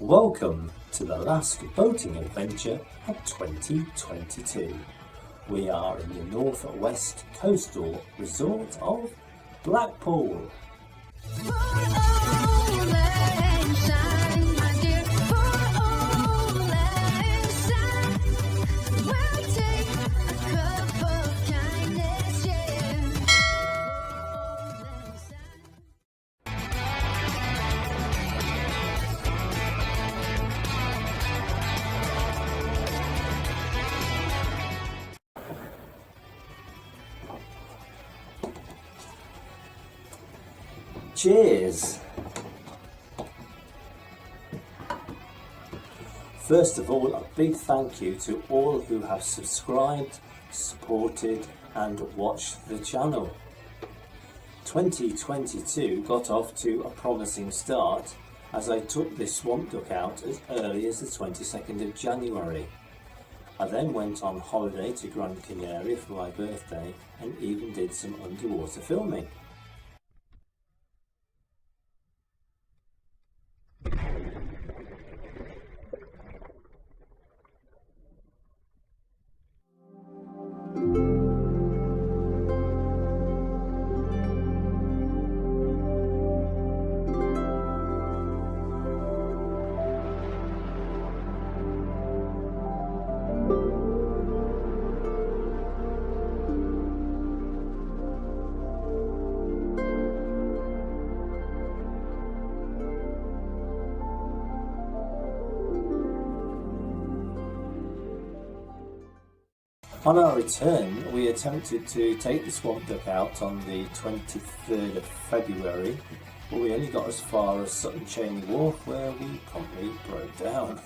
Welcome to the last boating adventure of 2022. We are in the northwest coastal resort of Blackpool. Cheers! First of all, a big thank you to all who have subscribed, supported and watched the channel. 2022 got off to a promising start as I took this swamp duck out as early as the 22nd of January. I then went on holiday to Gran Canaria for my birthday and even did some underwater filming. On our return, we attempted to take the swamp duck out on the 23rd of February, but we only got as far as Sutton Cheney Wharf where we promptly broke down.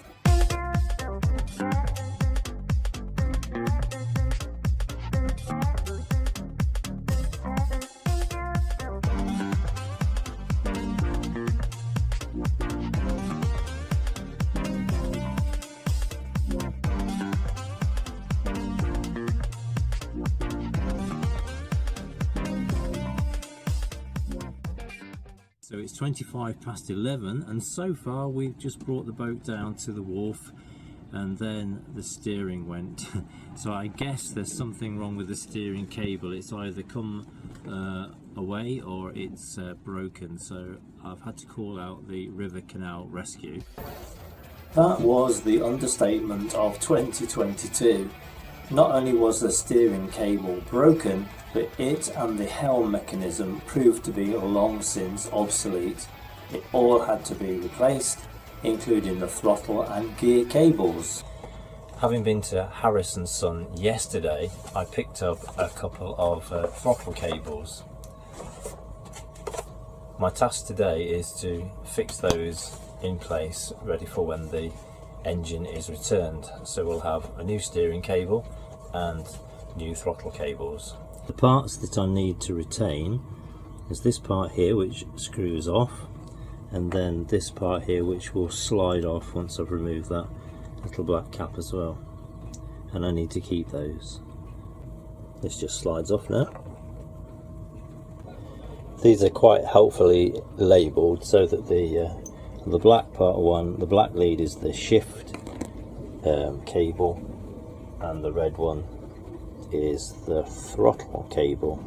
So it's 25 past 11 and so far we've just brought the boat down to the wharf and then the steering went. So I guess there's something wrong with the steering cable. It's either come away or it's broken, so I've had to call out the River Canal Rescue. That was the understatement of 2022. Not only was the steering cable broken, but it and the helm mechanism proved to be long since obsolete. It all had to be replaced, including the throttle and gear cables. Having been to Harris & Son yesterday, I picked up a couple of throttle cables. My task today is to fix those in place, ready for when the engine is returned. So we'll have a new steering cable and new throttle cables. The parts that I need to retain is this part here which screws off, and then this part here which will slide off once I've removed that little black cap as well, and I need to keep those. This just slides off now. These are quite helpfully labelled so that the black part one, the black lead is the shift cable, and the red one is the throttle cable.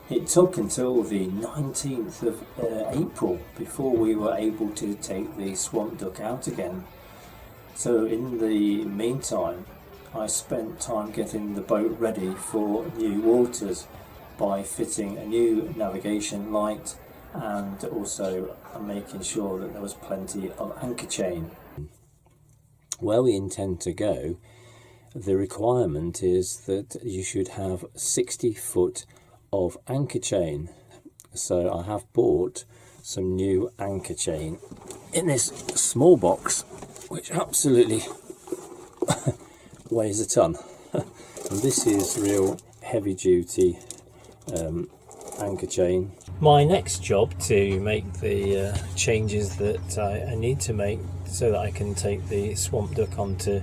It took until the 19th of April before we were able to take the swamp duck out again. So in the meantime, I spent time getting the boat ready for new waters by fitting a new navigation light and also making sure that there was plenty of anchor chain. Where we intend to go, the requirement is that you should have 60 foot of anchor chain. So I have bought some new anchor chain in this small box, which absolutely weighs a ton. And this is real heavy duty anchor chain. My next job to make the changes that I need to make so that I can take the swamp duck onto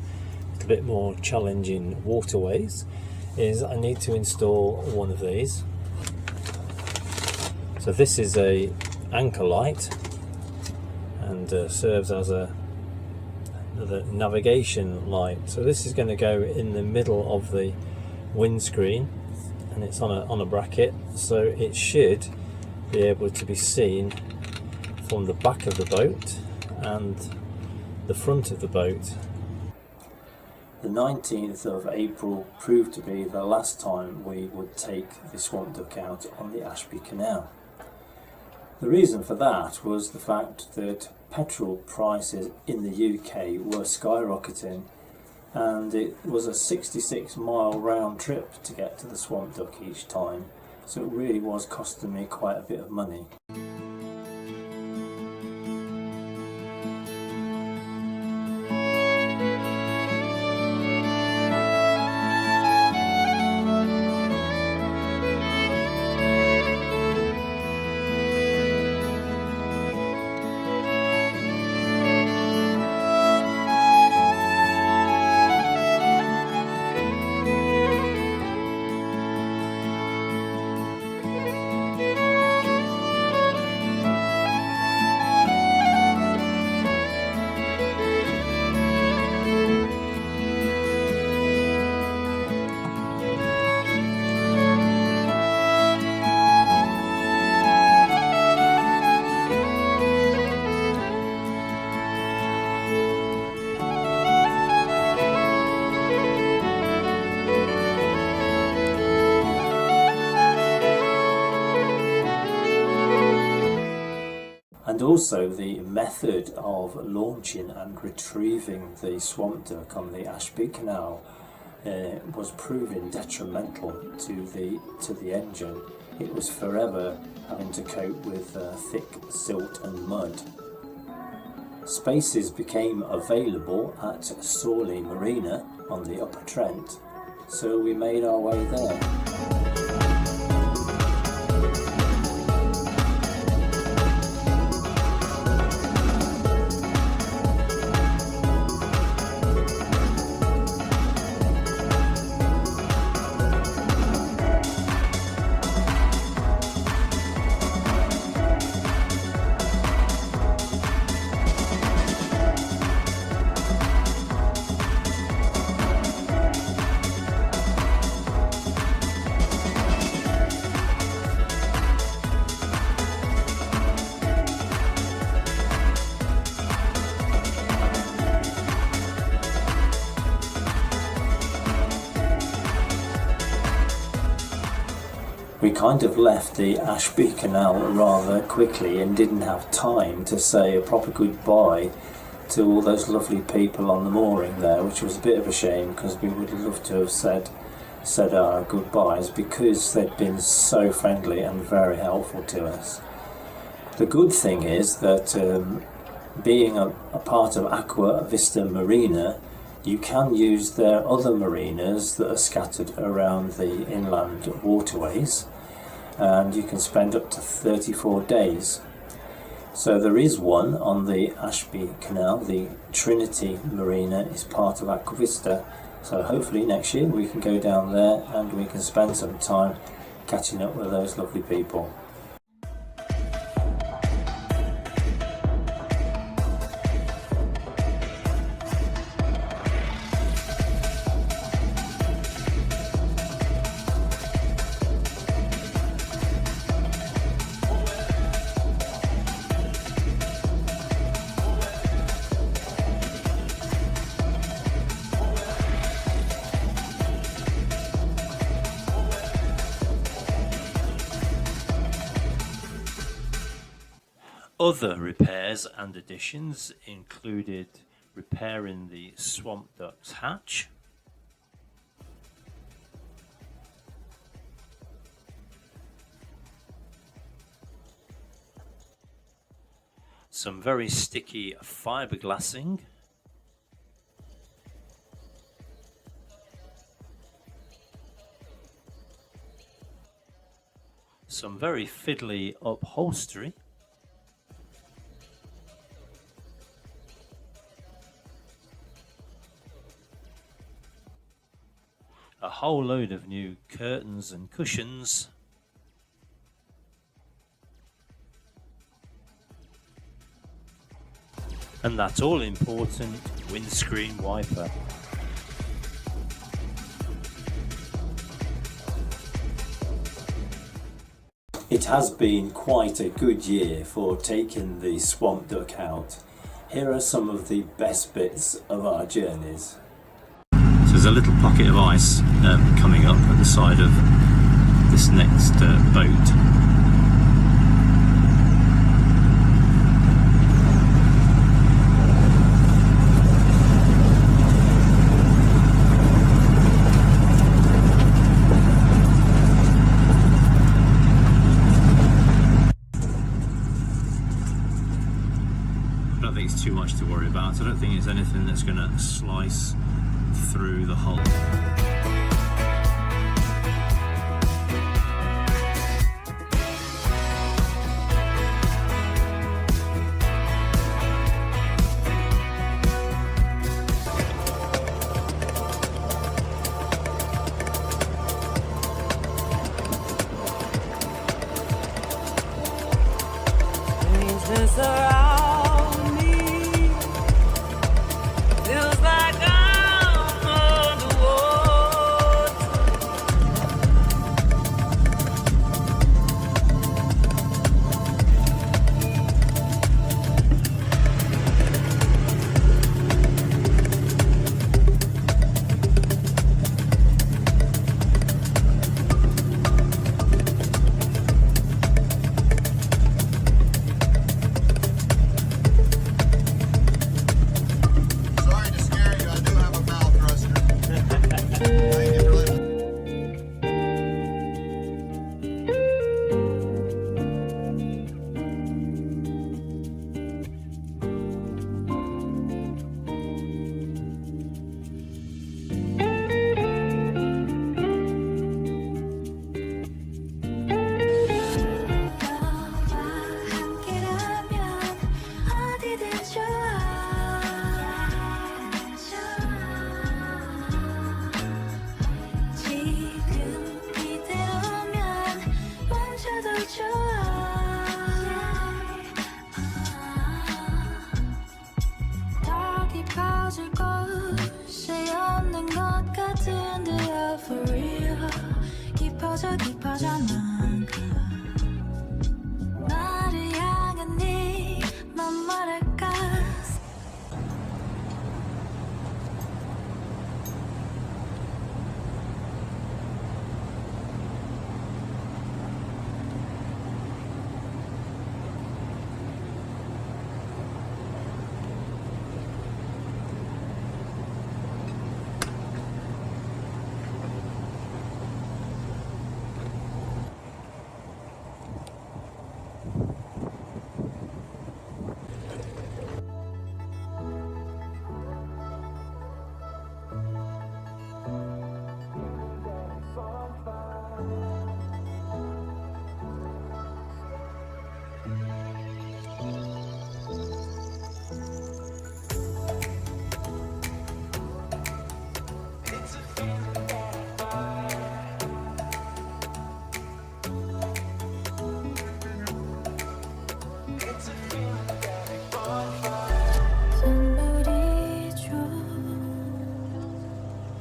a bit more challenging waterways is I need to install one of these. So this is a anchor light and serves as a the navigation light. So this is going to go in the middle of the windscreen, and it's on a bracket, so it should be able to be seen from the back of the boat and the front of the boat. The 19th of April proved to be the last time we would take the swamp duck out on the Ashby Canal. The reason for that was the fact that petrol prices in the UK were skyrocketing, and it was a 66-mile round trip to get to the swamp duck each time, so it really was costing me quite a bit of money. And also the method of launching and retrieving the swamp duck on the Ashby Canal was proving detrimental to the engine. It was forever having to cope with thick silt and mud. Spaces became available at Sawley Marina on the Upper Trent, so we made our way there. We kind of left the Ashby Canal rather quickly and didn't have time to say a proper goodbye to all those lovely people on the mooring there, which was a bit of a shame because we would love to have said our goodbyes because they'd been so friendly and very helpful to us. The good thing is that being a part of Aqua Vista Marina, you can use their other marinas that are scattered around the inland waterways, and you can spend up to 34 days. So there is one on the Ashby Canal, the Trinity Marina is part of Aqua Vista, so hopefully next year we can go down there and we can spend some time catching up with those lovely people. Other repairs and additions included repairing the swamp duck's hatch, some very sticky fiberglassing, some very fiddly upholstery, a whole load of new curtains and cushions, and that all-important windscreen wiper. It has been quite a good year for taking the Swamp Duck out. Here are some of the best bits of our journeys. So there's a little pocket of ice coming up at the side of this next boat. I don't think it's too much to worry about. I don't think it's anything that's going to slice through the hull. Strangeness around me feels like I'm underwater. Sorry to scare you, I do have a bow thruster. Thank you for listening. 함께라면 어디든 좋아. 지금 이대로면 멈춰도 좋아. 더 깊어질 곳이 없는 것 같은데요, for real. 깊어져 깊어져만큼 나를 향한 네맘 뭐랄까. 선물이죠.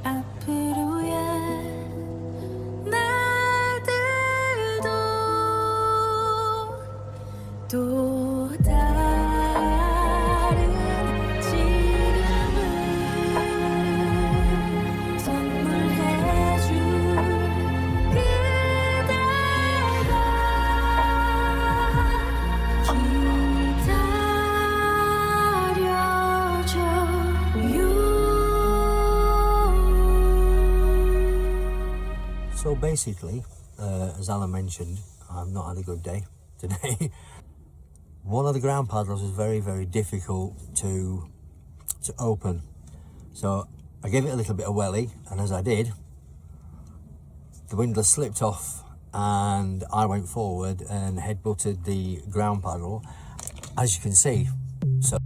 앞으로의 날들도 또 다른 지금을 선물해줄 그대가 So basically, as Alan mentioned, I've not had a good day today. One of the ground paddles was very, very difficult to open. So I gave it a little bit of welly, and as I did, the windlass slipped off and I went forward and headbutted the ground paddle, as you can see. So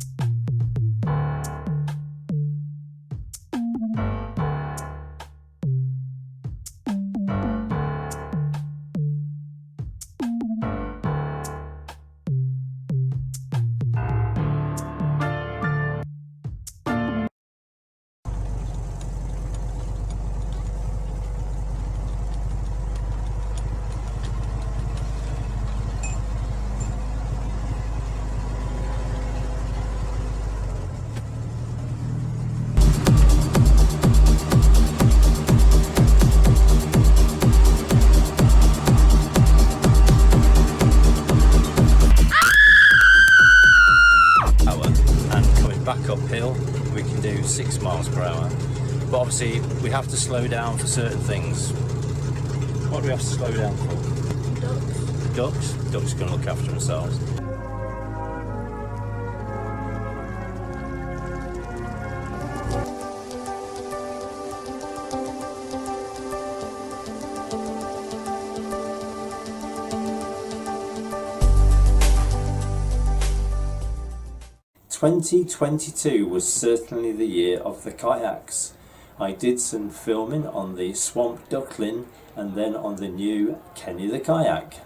uphill, we can do 6 miles per hour. But obviously, we have to slow down for certain things. What do we have to slow down for? Ducks. Ducks can look after themselves. ...2022 was certainly the year of the kayaks. I did some filming on the Swamp Duckling and then on the new Kenny the Kayak.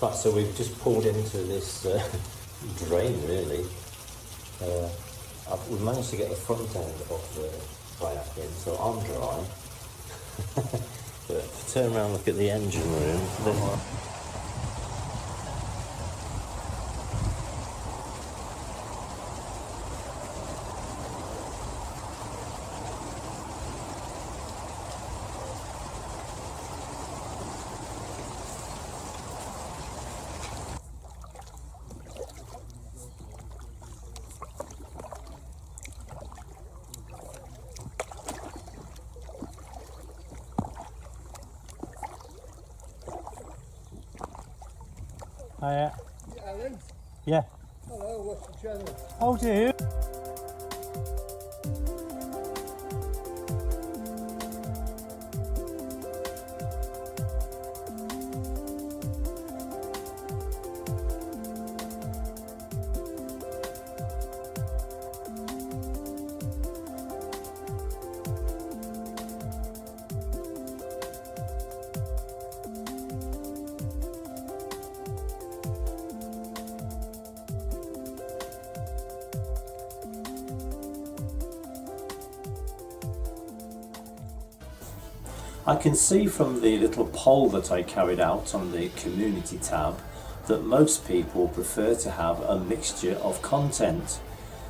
Right, so we've just pulled into this drain, really. We've managed to get the front end of the kayak in, so I'm dry. But if you turn around and look at the engine room, Hiya. Alan, Yeah. hello, what's the channel? Oh, do you? I can see from the little poll that I carried out on the community tab that most people prefer to have a mixture of content.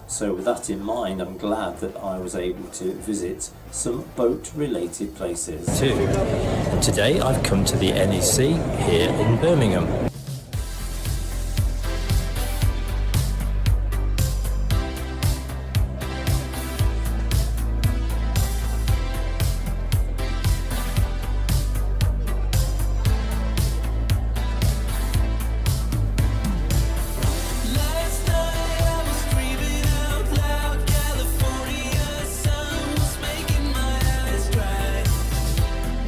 So with that in mind, I'm glad that I was able to visit some boat related places too. And today I've come to the NEC here in Birmingham. Last night I was screaming out loud, California sun was making my eyes dry.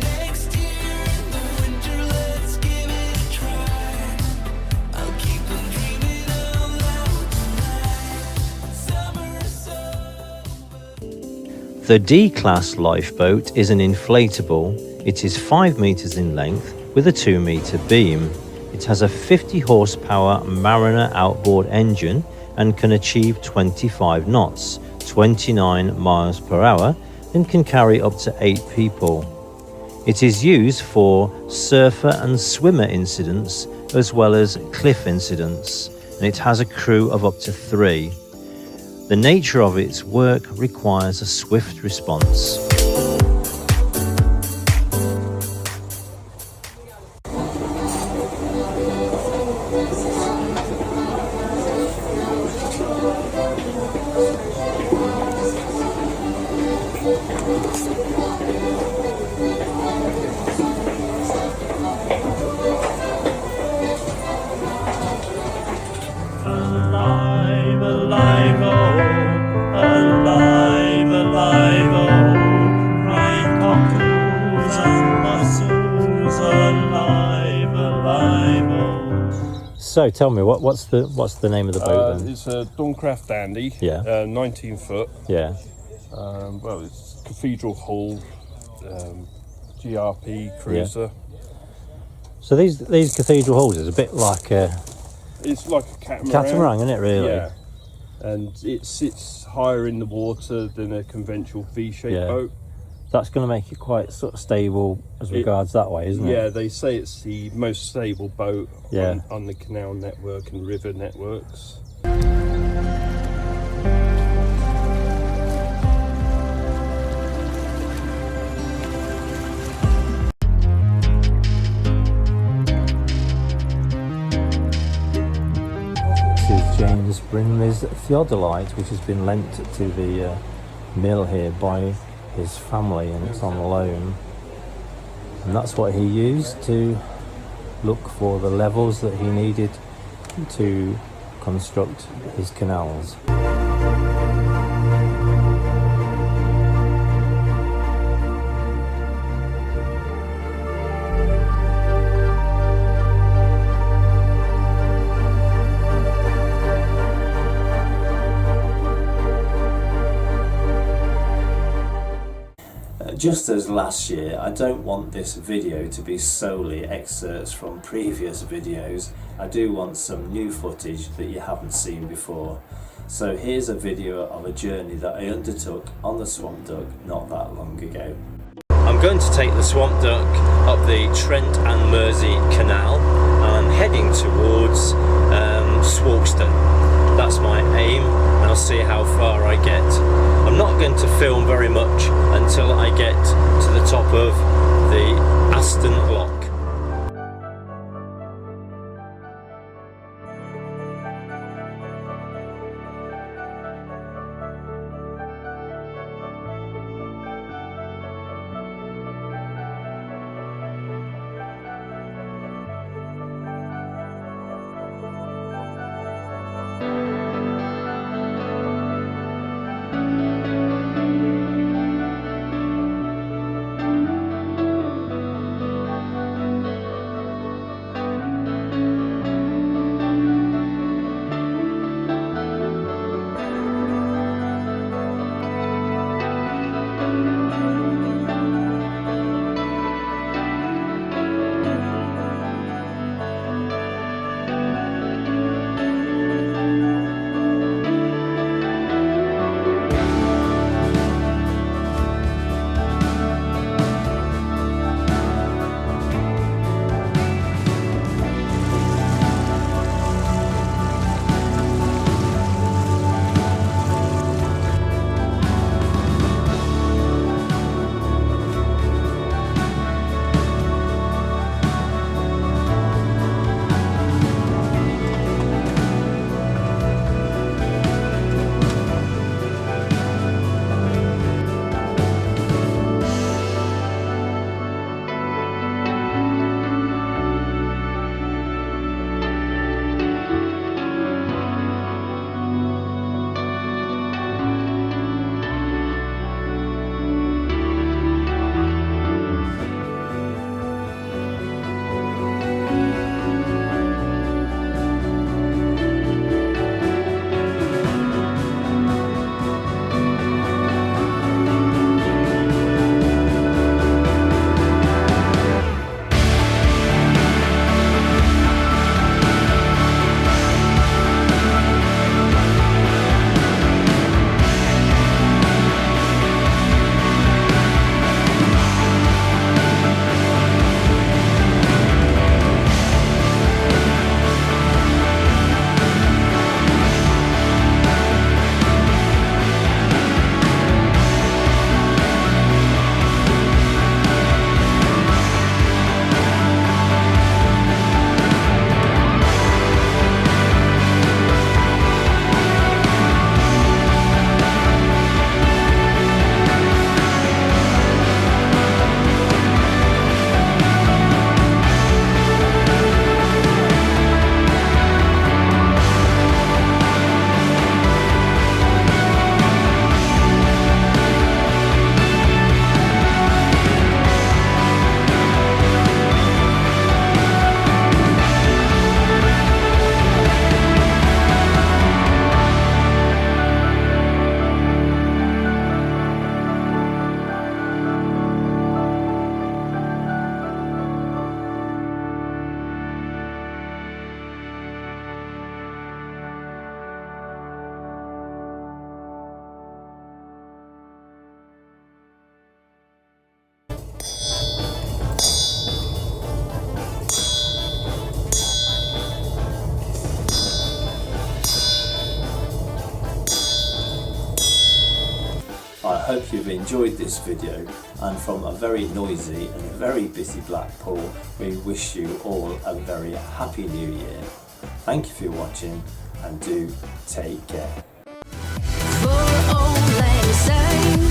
Next year in the winter, let's give it a try. I'll keep on dreaming out loud tonight. Summer is over. The D-Class lifeboat is an inflatable. It is 5 meters in length with a 2 meter beam. It has a 50 horsepower Mariner outboard engine and can achieve 25 knots, 29 miles per hour, and can carry up to 8 people. It is used for surfer and swimmer incidents as well as cliff incidents, and it has a crew of up to 3. The nature of its work requires a swift response. Alive, alive, oh, alive, alive, oh, crying cockles and mussels, alive, alive, oh. So tell me, what's the name of the boat then? It's a Dawncraft Dandy, Yeah. 19 foot. Yeah. Well, it's Cathedral Hull, GRP cruiser. So these cathedral hulls is a bit like a It's like a catamaran. catamaran, isn't it? Really? Yeah. And it sits higher in the water than a conventional V-shaped Yeah. boat. That's going to make it quite sort of stable as regards that way, isn't Yeah, it? they say it's the most stable boat Yeah. on the canal network and river networks. This is James Brinley's theodolite, which has been lent to the mill here by his family, and it's on loan. And that's what he used to look for the levels that he needed to construct his canals. just as last year, I don't want this video to be solely excerpts from previous videos. I do want some new footage that you haven't seen before. So here's a video of a journey that I undertook on the Swamp Duck not that long ago. I'm going to take the Swamp Duck up the Trent and Mersey Canal and I'm heading towards Swogston. That's my aim, and I'll see how far I get. I'm not going to film very much until I get to the top of the Aston Lock. I hope you've enjoyed this video, and from a very noisy and very busy Blackpool, we wish you all a very happy new year. Thank you for watching, and do take care. For old lang syne.